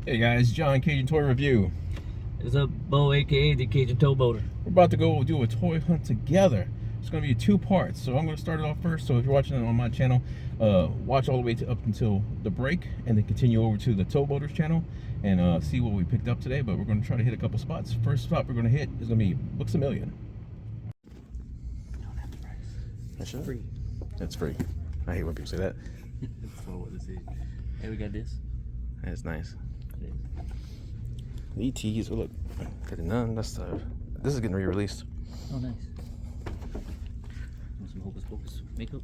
Hey guys, John, Cajun Toy Review. What's up, Bo, aka the Cajun Towboater? We're about to go do a toy hunt together. It's going to be 2 parts, so I'm going to start it off first. So if you're watching it on my channel, watch all the way up until the break, and then continue over to the Towboaters channel and see what we picked up today. But we're going to try to hit a couple spots. First spot we're going to hit is going to be Books A Million. You don't have the price. That's free. That's free. I hate when people say that. That's not what it is. Hey, we got this. That's nice. It is. ETs, oh look, got none. This is getting re-released. Oh, nice. Want some Hocus Pocus makeup?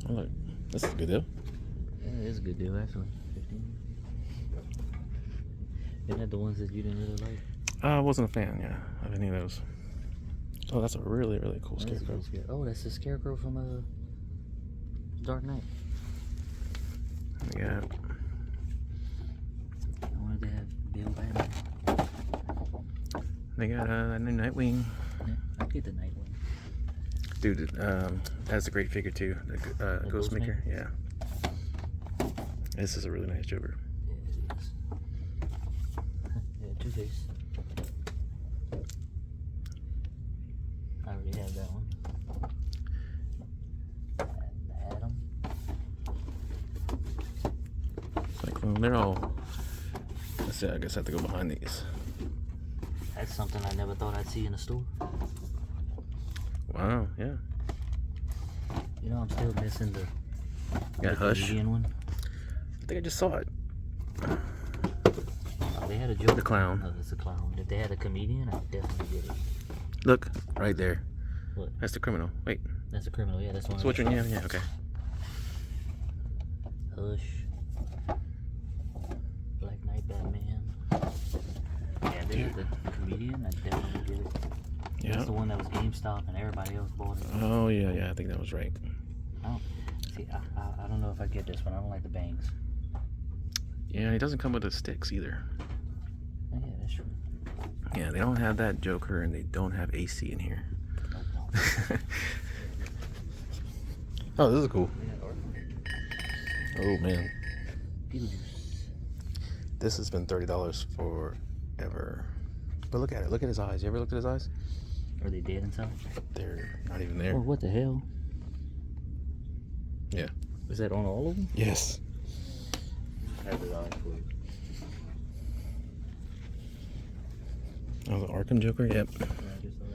Oh look, this is a good deal. Yeah, it is a good deal, actually. 15. Isn't that the ones that you didn't really like? I wasn't a fan, yeah, of any of those. Oh, that's a really, really cool scarecrow. Oh, that's the scarecrow from Dark Knight. Yeah. I wanted to have Bill Batman. They got a new Nightwing. Yeah, I'd get the Nightwing. Dude, that's a great figure too. The Ghostmaker, yeah. This is a really nice Joker. Yeah, it is. Yeah, Two-Face. I already have that one. Adam. Like, well, they're all. Let's see, I guess I have to go behind these. That's something I never thought I'd see in a store. Wow, yeah. You know, I'm still missing the Hush. Indian one. I think I just saw it. Oh, they had a joke. The clown. Oh, it's a clown. If they had a comedian, I'd definitely get it. Look, right there. What? That's the criminal. Wait. That's a criminal. Yeah, that's one. So which one? Yeah, okay. Hush. Black Knight, Batman. Yeah, they had the comedian. I'd definitely get it. Yeah. That's the one that was GameStop and everybody else bought it. Oh yeah, I think that was right. I don't know if I get this one. I don't like the bangs. Yeah, he doesn't come with the sticks either. Oh, yeah, that's true. Yeah, they don't have that Joker, and they don't have AC in here. Oh, this is cool. Oh man, this has been $30 forever. But look at it. Look at his eyes. You ever looked at his eyes? Are they dead inside? They're not even there. Oh, what the hell? Yeah. Is that on all of them? Yes. I have his eyes for you. Oh, the Arkham Joker. Yep. Yeah, I just saw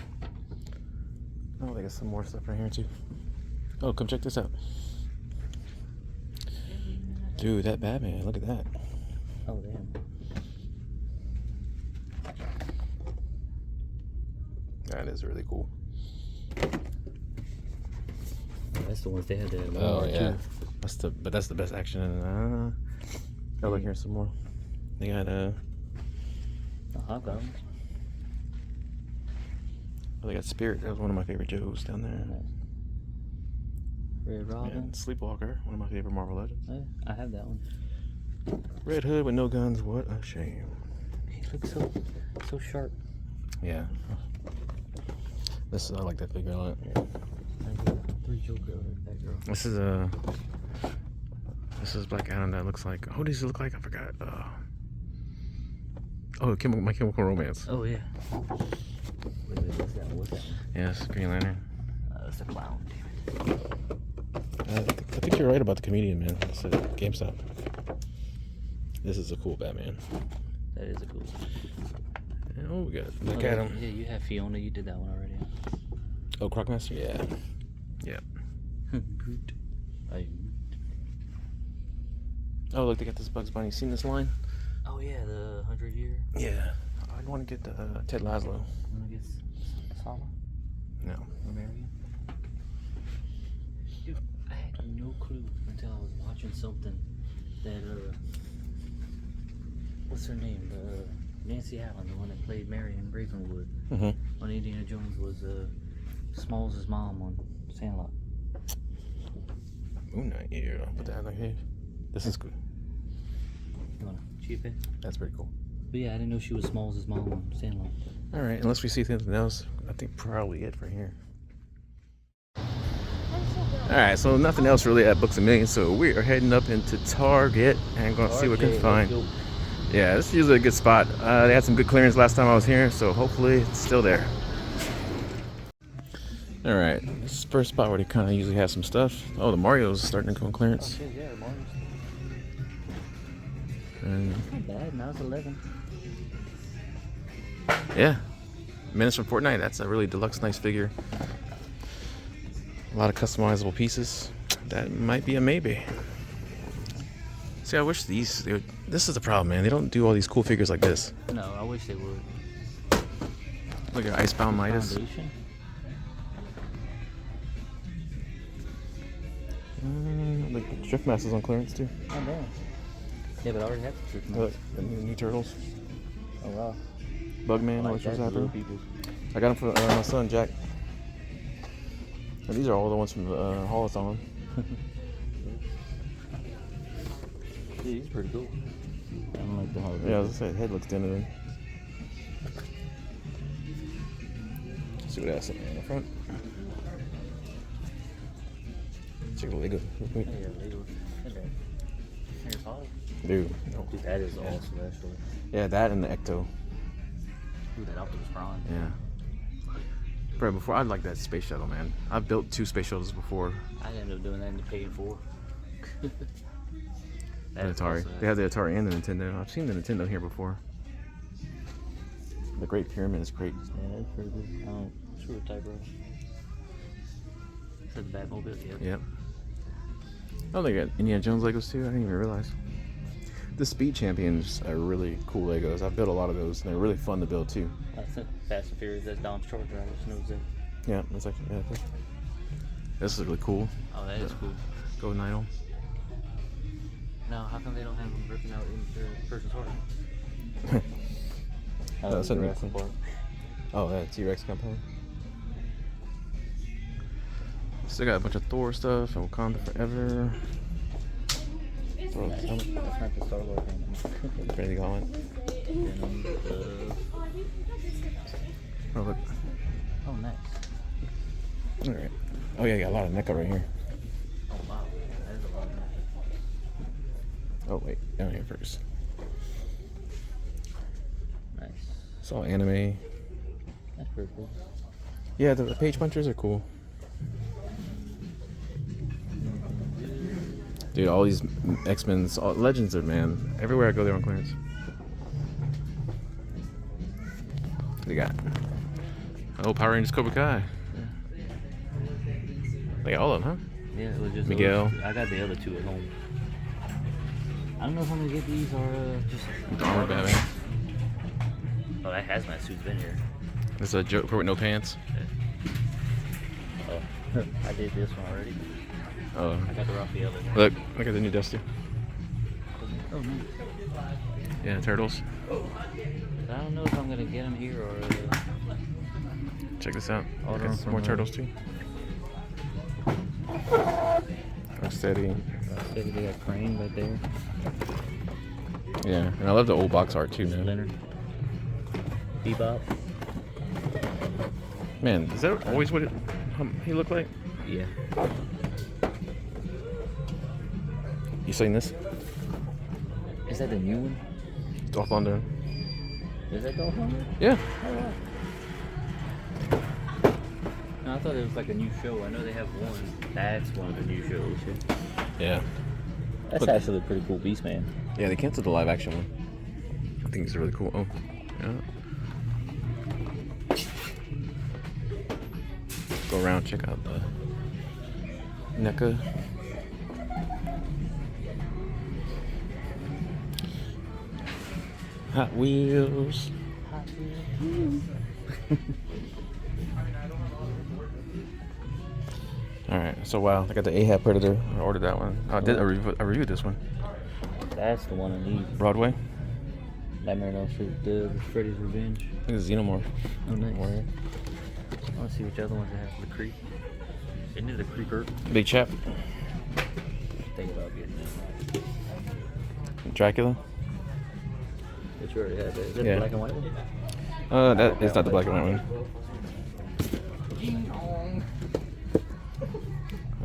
that. Oh, they got some more stuff right here too. Oh, come check this out. Dude, that Batman. Look at that. Oh, damn. That is really cool. That's the ones they had there. Oh yeah, that's the best action. Oh look, here's some more. They got Hobgoblins. Oh, they got Spirit. That was one of my favorite Joes down there. Red Robin. And Sleepwalker, one of my favorite Marvel Legends. Oh, yeah, I have that one. Red Hood with no guns. What a shame. He looks so sharp. Yeah. I like that figure a lot. Three Joker that girl. This is Black Adam. That looks like. Who does he look like? I forgot. Oh, My Chemical Romance. Oh yeah. Wait, what's that? What's that? Yes, Green Lantern. That's a clown. Damn it. I think you're right about the comedian, man. It's a GameStop. This is a cool Batman. That is a cool one. Oh, we got Black Adam. Yeah, you have Fiona. You did that one already. Oh, Crocmaster? Yeah. Yeah. Groot. Oh, look, they got this Bugs Bunny. You seen this line? Oh, yeah, the 100-year. Yeah. I'd want to get Ted Laszlo. Want to get Sala? No. Or Marion? Dude, I had no clue until I was watching something that, what's her name? Nancy Allen, the one that played Marion Ravenwood on Indiana Jones, was Smalls' mom on Sandlot. Moon Knight, yeah. I'll put that like here. This is good. You want to cheap it? That's pretty cool. But yeah, I didn't know she was Smalls' mom on Sandlot. Alright, unless we see something else, I think probably it for here. I'm so good. All right, so nothing else really at Books A Million, so we are heading up into Target and going to see what we can find. Yeah, this is usually a good spot. They had some good clearance last time I was here, so hopefully it's still there. All right, this is the first spot where they kind of usually have some stuff. Oh, the Mario's starting to go on clearance. Oh, shit, yeah, Mario's. And Not bad. Now it's 11. yeah, Menace from Fortnite. That's a really deluxe, nice figure. A lot of customizable pieces. That might be a maybe. See, I wish these. This is the problem, man. They don't do all these cool figures like this. No, I wish they would. Look at Icebound Midas. Foundation. The Drift Master's on clearance too. Oh, damn. Yeah, but I already have the Drift Master. Look, the new Turtles. Oh, wow. Bugman, I which like was that for little happening. people. I got them for my son, Jack. And these are all the ones from the Holothon. Yeah, he's pretty cool. I don't like the hologram. Yeah, as I said, head looks thinner than. Let's see what that's in the front. Check the Lego. Yeah, Lego. Harry Potter. Dude, no. Dude, that is awesome, actually. Yeah, that and the Ecto. Ooh, that Optimus Prime. Yeah. Bro, before I'd like that space shuttle, man. I've built 2 space shuttles before. I ended up doing that and paying for. The Atari. They have the Atari and the Nintendo. I've seen the Nintendo here before. The Great Pyramid is great. Yeah, that's pretty good. I don't sure what type, bro. Is that the Batmobile? Yeah. Yep. Oh, they got Indiana Jones Legos too. I didn't even realize. The Speed Champions are really cool Legos. I've built a lot of those, and they're really fun to build too. Fast and Furious, that's Dom's Charger. I just knows that. Yeah, it's like this is really cool. Oh, that is cool. Golden Idol. Now, how come they don't have them ripping out in the person's heart? That's the a wrestling part. Oh, that T-Rex compound. Still got a bunch of Thor stuff and Wakanda Forever. That's not the Star Wars thing. Infinity Gauntlet. Oh, look. Oh, nice. Alright. Oh, yeah, you got a lot of NECA right here. Oh, wow. That is a lot of nice. Oh, wait. Down here first. Nice. It's all anime. That's pretty cool. Yeah, the page punchers are cool. Dude, all these X-Men's, Legends are, man. Everywhere I go, they're on clearance. What do you got? Oh, Power Rangers Cobra Kai. Yeah. They got all of them, huh? Yeah, it was just Miguel. I got the other 2 at home. I don't know if I'm gonna get these or just Armor Batman. Oh, that hazmat suit's been here. This is a Joker with no pants. Oh, I did this one already. Oh, I got the Raphael. look at the new Dusty. Oh, nice. Yeah, Turtles. I don't know if I'm gonna get them here or. Check this out. Order Got them some from, more Turtles too. Rocksteady. They got Crane right there. Yeah, and I love the old box art too, man. Leonard. Bebop. Man, is that always what he looked like? Yeah. You seen this? Is that the new one? Dolph Lundgren. Is that Dolph Lundgren? Yeah. Oh, wow. No, I thought it was like a new show. I know they have one. That's one of the new shows. Yeah. That's Look. actually a pretty cool Beast Man. Yeah, they canceled the live action one. I think it's really cool. Oh, yeah. Go around, check out the NECA. Hot Wheels. Hot Wheels. Alright, so wow, I got the Ahab Predator. I ordered that one. I reviewed this one. That's the one I need. Broadway. Nightmare on Elm Street, the Freddy's Revenge. I think it's Xenomorph. Oh, nice. Warrior. I want to see which other ones they have. The Creep. Isn't it the Creeper? Big Chap. Think about getting that. Dracula. Which you already have. Is that Yeah. the black and white one? That is not the black and white one.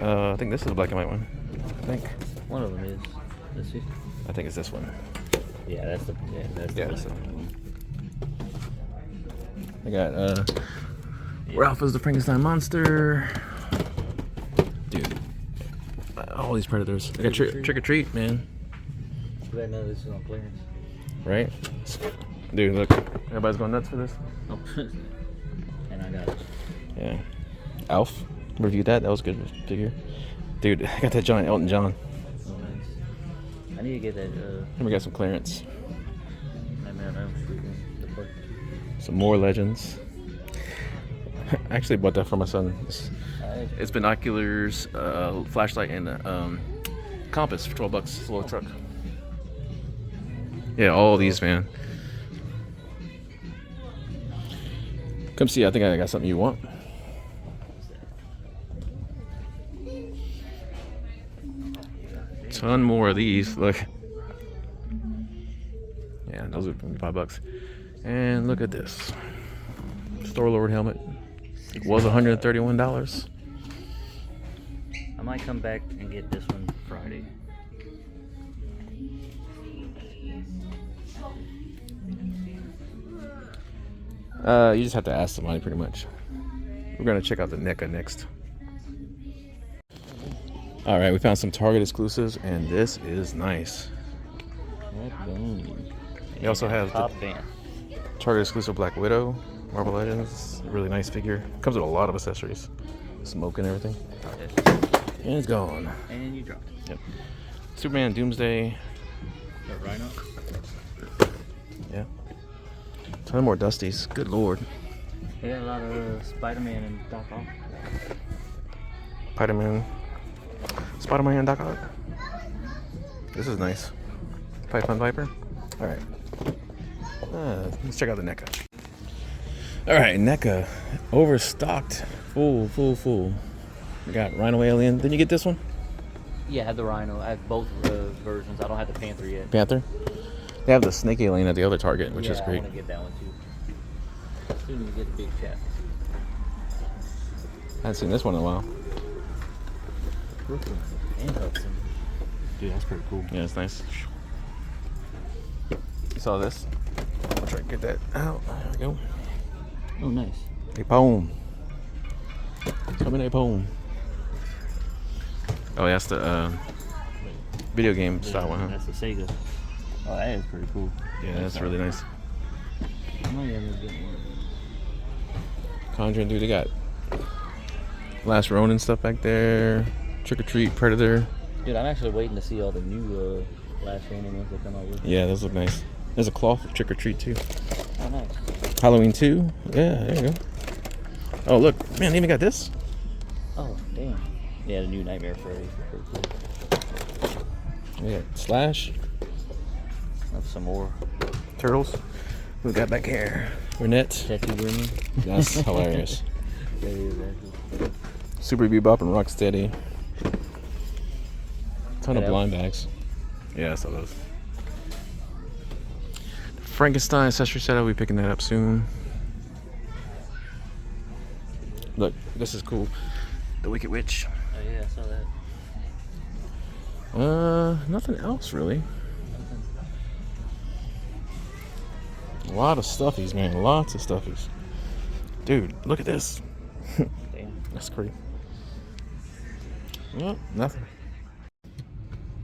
I think this is a black and white one. I think. One of them is. Let's see. I think it's this one. Yeah, that's the. Yeah, that's Yeah, the. that's I got Ralph is the Frankenstein monster. Dude, all these predators. I got trick or treat, man. Too bad none of this is on clearance. Right? Dude, look, everybody's going nuts for this. Oh, and I got it. Yeah. Alf, reviewed that. That was a good figure. Dude, I got that giant Elton John. Oh, nice. I need to get that. And we got some clearance. Nightmare on Elm Street. The book. Some more legends. I actually bought that for my son. It's binoculars, flashlight, and compass for $12. It's a little truck. Yeah, all these, man. Come see. I think I got something you want. Ton more of these. Look. Yeah, those are $5. And look at this. Store Lord helmet. It was $131. I might come back and get this one Friday. You just have to ask somebody, pretty much. We're gonna check out the NECA next. All right, we found some Target exclusives, and this is nice. They also have the Target exclusive Black Widow, Marvel Legends. Really nice figure. Comes with a lot of accessories, smoke and everything. And it's gone. And you dropped it. Yep. Superman, Doomsday. The Rhino. Yeah. Ton more Dusties. Good lord. They got a lot of Spider-Man and Doc Ock. Spider-Man and Doc Ock. This is nice. Python Viper. All right. Let's check out the NECA. All right, NECA. Overstocked. Full. We got Rhino Alien. Didn't you get this one? Yeah, I had the Rhino. I have both versions. I don't have the Panther yet. Panther? They have the Snake Alien at the other Target, which is great. I want to get that one too. Soon as you get the big chap. I haven't seen this one in a while. Dude, that's pretty cool. Yeah, it's nice. You saw this? I'll try to get that out. There we go. Oh, nice. A poem. Come in a poem. Oh, that's the video game style one, huh? That's the Sega. Oh, that is pretty cool. Yeah, that's really nice. I might end up getting one. Conjuring, dude, they got Last Ronin stuff back there. Trick or Treat, Predator. Dude, I'm actually waiting to see all the new Last Ronin ones that come out with. Yeah, those look nice. There's a cloth of Trick or Treat too. Oh, nice. Halloween 2. Yeah, there you go. Oh, look. Man, they even got this. Oh, damn. Yeah, the new Nightmare Freddy. Pretty cool. Yeah, Slash. That's some more. Turtles. Who we got back here? Renette. Tattoo Green. That's hilarious. That is actually. Super Bebop and Rocksteady. Ton of Yeah. blind bags. Yeah, I saw those. Frankenstein accessory set. I'll be picking that up soon. Look, this is cool. The Wicked Witch. Oh, yeah, I saw that. Nothing else really. A lot of stuffies, man. Lots of stuffies. Dude, look at this. Damn. That's crazy. Well, nothing.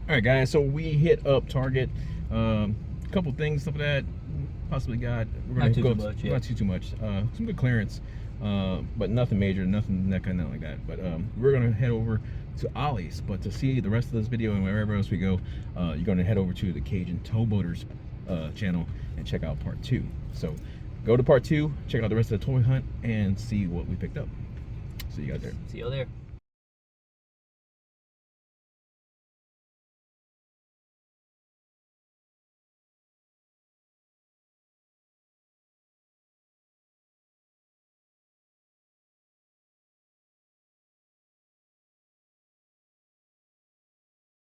All right, guys. So we hit up Target. A couple things, stuff like that. Possibly got. We're gonna Not too go much, yeah. Not too much. Some good clearance, but nothing major, nothing NECA, nothing like that. But we're gonna head over to Ollie's. But to see the rest of this video and wherever else we go, you're gonna head over to the Cajun Towboaters channel and check out part 2. So go to part 2, check out the rest of the toy hunt, and see what we picked up. See you guys there. See you there.